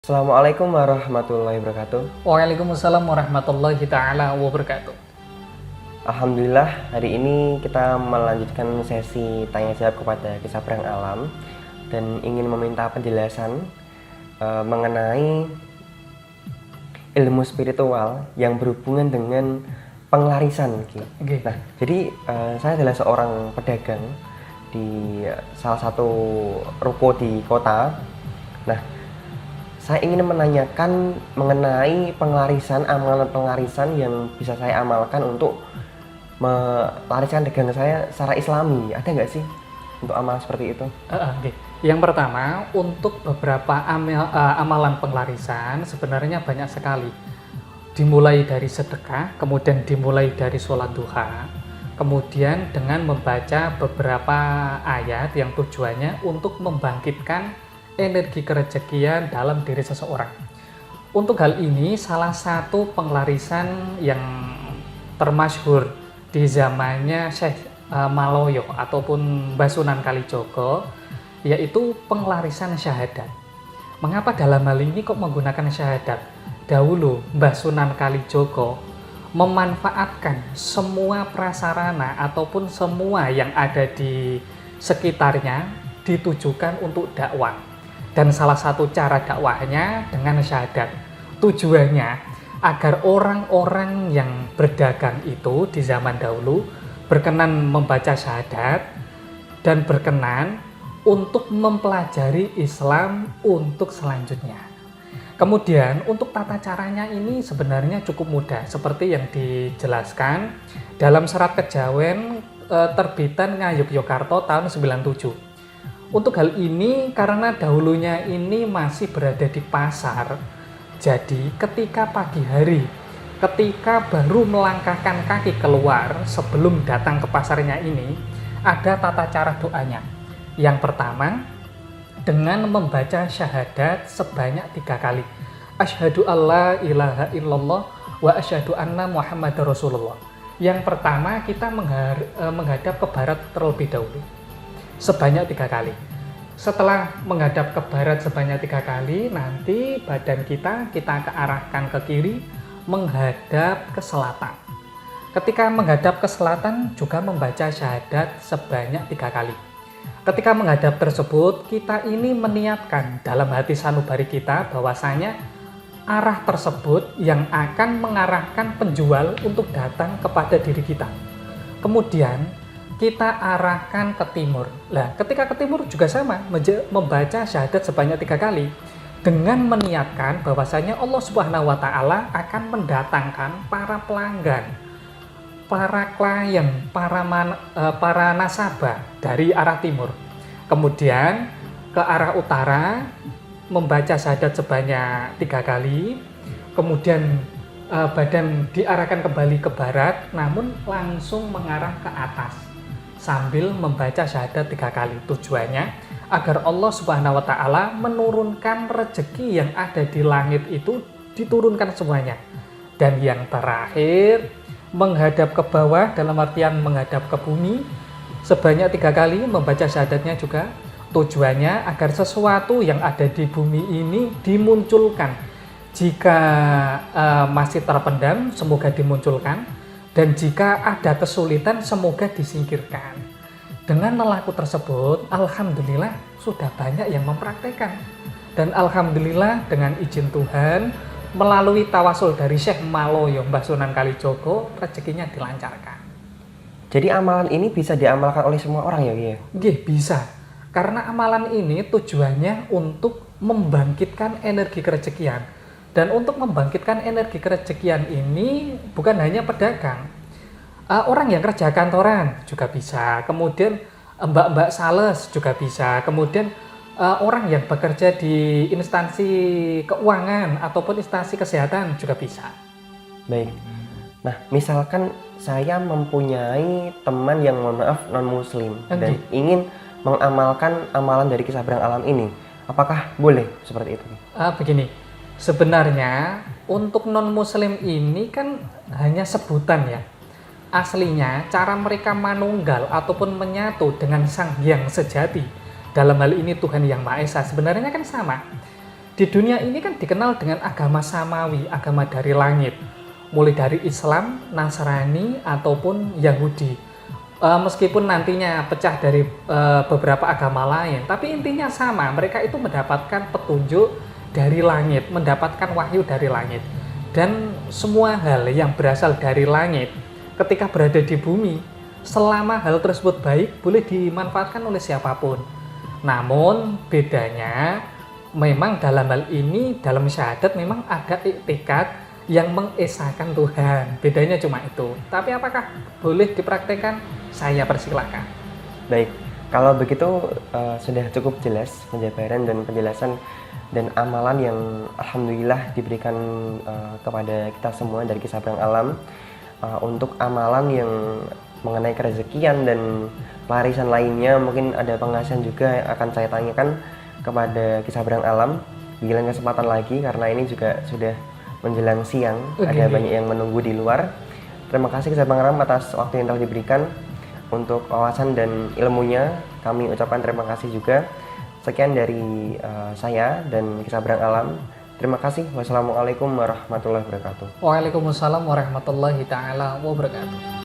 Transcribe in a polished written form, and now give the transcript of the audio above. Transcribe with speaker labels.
Speaker 1: Assalamualaikum warahmatullahi wabarakatuh.
Speaker 2: Waalaikumsalam warahmatullahi taala wabarakatuh.
Speaker 1: Alhamdulillah, hari ini kita melanjutkan sesi tanya jawab kepada Kisah Perang Alam dan ingin meminta penjelasan mengenai ilmu spiritual yang berhubungan dengan penglarisan.
Speaker 2: Okay.
Speaker 1: Nah, jadi saya adalah seorang pedagang di salah satu ruko di kota. Nah, saya ingin menanyakan mengenai penglarisan, amalan penglarisan yang bisa saya amalkan untuk melarisan dagangan saya secara islami. Ada nggak sih untuk amalan seperti itu?
Speaker 2: Okay. Yang pertama, untuk beberapa amalan penglarisan sebenarnya banyak sekali. Dimulai dari sedekah, kemudian dimulai dari sholat duha, kemudian dengan membaca beberapa ayat yang tujuannya untuk membangkitkan energi kerejekian dalam diri seseorang. Untuk hal ini, salah satu penglarisan yang termasyhur di zamannya Syekh Maloyo ataupun Basunan Kalijogo, yaitu penglarisan syahadat. Mengapa dalam hal ini kok menggunakan syahadat? Dahulu Mbah Sunan Kalijogo memanfaatkan semua prasarana ataupun semua yang ada di sekitarnya ditujukan untuk dakwah. Dan salah satu cara dakwahnya dengan syahadat. Tujuannya agar orang-orang yang berdagang itu di zaman dahulu berkenan membaca syahadat dan berkenan untuk mempelajari Islam untuk selanjutnya. Kemudian untuk tata caranya ini sebenarnya cukup mudah seperti yang dijelaskan dalam Serat Kejawen terbitan Ngayogyakarta tahun 97. Untuk hal ini karena dahulunya ini masih berada di pasar, jadi ketika pagi hari, ketika baru melangkahkan kaki keluar sebelum datang ke pasarnya ini, ada tata cara doanya. Yang pertama, dengan membaca syahadat sebanyak 3 kali. Asyhadu alla ilaha illallah wa asyhadu anna Muhammadar Rasulullah. Yang pertama kita menghadap ke barat terlebih dahulu sebanyak 3 kali. Setelah menghadap ke barat sebanyak 3 kali, nanti badan kita kearahkan ke kiri menghadap ke selatan. Ketika menghadap ke selatan juga membaca syahadat sebanyak 3 kali. Ketika menghadap tersebut, kita ini meniatkan dalam hati sanubari kita bahwasanya arah tersebut yang akan mengarahkan penjual untuk datang kepada diri kita. Kemudian kita arahkan ke timur. Nah, ketika ke timur juga sama, membaca syahadat sebanyak 3 kali dengan meniatkan bahwasanya Allah Subhanahu wa taala akan mendatangkan para pelanggan, para klien, para nasabah dari arah timur. Kemudian ke arah utara membaca syahadat sebanyak 3 kali. Kemudian badan diarahkan kembali ke barat namun langsung mengarah ke atas sambil membaca syahadat 3 kali. Tujuannya agar Allah Subhanahu wa taala menurunkan rezeki yang ada di langit itu diturunkan semuanya. Dan yang terakhir menghadap ke bawah dalam artian menghadap ke bumi sebanyak 3 kali membaca syahadatnya juga. Tujuannya agar sesuatu yang ada di bumi ini dimunculkan. Jika masih terpendam semoga dimunculkan. Dan jika ada kesulitan, semoga disingkirkan. Dengan melakukan tersebut, alhamdulillah sudah banyak yang mempraktekkan. Dan alhamdulillah dengan izin Tuhan, melalui tawasul dari Syekh Maloyo Mbah Sunan Kalijogo, rezekinya dilancarkan.
Speaker 1: Jadi amalan ini bisa diamalkan oleh semua orang ya, Ki?
Speaker 2: Nggih, bisa. Karena amalan ini tujuannya untuk membangkitkan energi kerezekian. Dan untuk membangkitkan energi kerezekian ini bukan hanya pedagang, orang yang kerja kantoran juga bisa, kemudian mbak-mbak sales juga bisa, kemudian orang yang bekerja di instansi keuangan ataupun instansi kesehatan juga bisa.
Speaker 1: Baik. Nah, misalkan saya mempunyai teman yang mohon maaf non-muslim dan ingin mengamalkan amalan dari Kisah Perang Alam ini, apakah boleh seperti itu?
Speaker 2: Begini. Sebenarnya untuk non-muslim ini kan hanya sebutan ya. Aslinya cara mereka manunggal ataupun menyatu dengan Sang Hyang Sejati, dalam hal ini Tuhan Yang Maha Esa, sebenarnya kan sama. Di dunia ini kan dikenal dengan agama samawi, agama dari langit. Mulai dari Islam, Nasrani, ataupun Yahudi. Meskipun nantinya pecah dari beberapa agama lain, tapi intinya sama. Mereka itu mendapatkan petunjuk dari langit, mendapatkan wahyu dari langit. Dan semua hal yang berasal dari langit ketika berada di bumi, selama hal tersebut baik, boleh dimanfaatkan oleh siapapun. Namun bedanya memang dalam hal ini, dalam syahadat memang ada iktikad yang mengesahkan Tuhan. Bedanya cuma itu. Tapi apakah boleh dipraktekkan? Saya persilahkan.
Speaker 1: Baik, kalau begitu sudah cukup jelas penjabaran dan penjelasan dan amalan yang alhamdulillah diberikan kepada kita semua dari Kisah Perang Alam. Untuk amalan yang mengenai kerezekian dan pelarisan lainnya, mungkin ada penghasilan juga yang akan saya tanyakan kepada Kisah Perang Alam di lain kesempatan lagi, karena ini juga sudah menjelang siang. Ada banyak yang menunggu di luar. Terima kasih Kisah Perang Alam atas waktu yang telah diberikan. Untuk wawasan dan ilmunya kami ucapkan terima kasih juga. Sekian dari saya dan Kisah Perang Alam. Terima kasih. Wassalamualaikum warahmatullahi wabarakatuh.
Speaker 2: Waalaikumsalam warahmatullahi taala wabarakatuh.